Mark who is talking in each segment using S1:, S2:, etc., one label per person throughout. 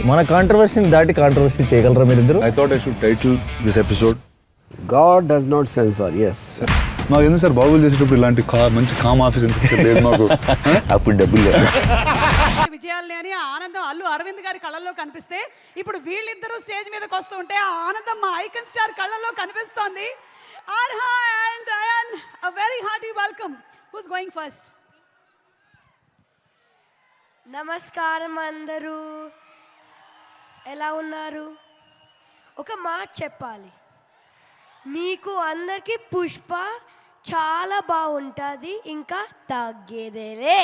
S1: మన కాంట్రవర్సీని దాటి కాంట్రవర్సీ చేయగలరా మీరిద్దరు?
S2: I thought I should title this episode
S3: God does not censor. Yes.
S2: నాకు ఎందుకు సార్ బాగులు చేసేటప్పుడు ఇలాంటి మంచి కామ్ ఆఫీస్ ఎందుకు లేదు మాకు?
S1: అప్పుడు డబ్బులు లేదు.
S4: విజయాల్ని అని ఆ ఆనందం అల్లు అరవింద్ గారి కళ్ళల్లో కనిపిస్తే ఇప్పుడు వీళ్ళిద్దరూ స్టేజ్ మీదకి వస్తూ ఉంటే ఆ ఆనందం మా ఐకన్ స్టార్ కళ్ళల్లో కనిపిస్తోంది. Arha and Ayaan, a very hearty welcome. Who's going first?
S5: నమస్కారం అందరూ, ఎలా ఉన్నారు? ఒక మాట చెప్పాలి, మీకు అందరికీ పుష్ప చాలా బాగుంటుంది, ఇంకా తగ్గేదేలే.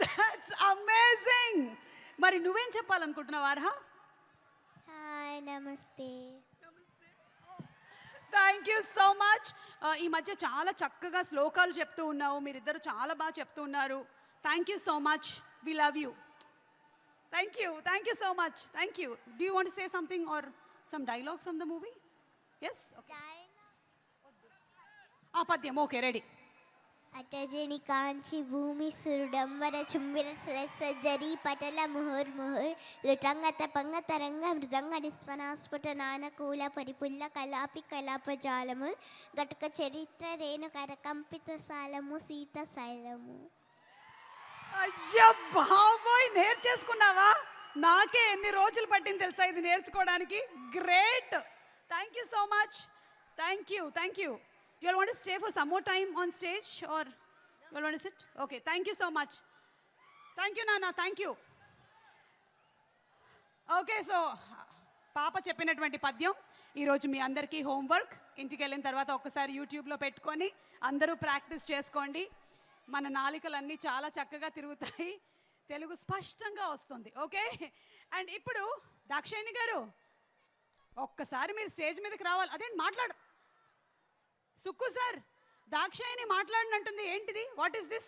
S4: That's amazing. మరి నువ్వేం చెప్పాలనుకుంటున్నావు ఆర్హా?
S6: హాయ్ నమస్తే.
S4: Thank you so much. ఈ మధ్య చాలా చక్కగా శ్లోకాలు చెప్తూ ఉన్నావు, మీరిద్దరు చాలా బాగా చెప్తూ ఉన్నారు. Thank you so much, we love you. Thank you so much. Thank you. Do you want to say something or some dialogue from the movie? Yes, ఆ పద్యం ఓకే, రెడీ.
S6: అటజని కాంచి భూమి సురుడంబర చుంబిర సజ్జరి పటల ముహుర్ ముహుర్ లుటంగత పంగ తరంగ మృదంగ నిస్వనాస్ఫుట నానకూల పరిపుల్ల కలాపి కలాపజాలము గటుక చరిత్ర రేణు కరకంపిత సాలము సీత శైలము.
S4: అయ్యా బాబోయ్, నేర్చేసుకున్నావా? నాకే ఎన్ని రోజులు పట్టింది తెలుసా ఇది నేర్చుకోవడానికి. Great, thank you so much. Thank you. You all want to stay for some more time on stage or you all want to sit? Okay, thank you so much. Thank you Nana, thank you. Okay, so పాప చెప్పినటువంటి పద్యం ఈరోజు మీ అందరికీ homework. ఇంటికి వెళ్ళిన తర్వాత ఒక్కసారి యూట్యూబ్లో పెట్టుకొని అందరూ ప్రాక్టీస్ చేసుకోండి. మన నాలికలన్నీ చాలా చక్కగా తిరుగుతాయి, తెలుగు స్పష్టంగా వస్తుంది. ఓకే, అండ్ ఇప్పుడు దాక్షాయిని గారు ఒక్కసారి మీరు స్టేజ్ మీదకి రావాలి. అదేంటి మాట్లాడు సుక్కు సార్, దాక్షాయిని మాట్లాడినంటుంది ఏంటిది? What is this?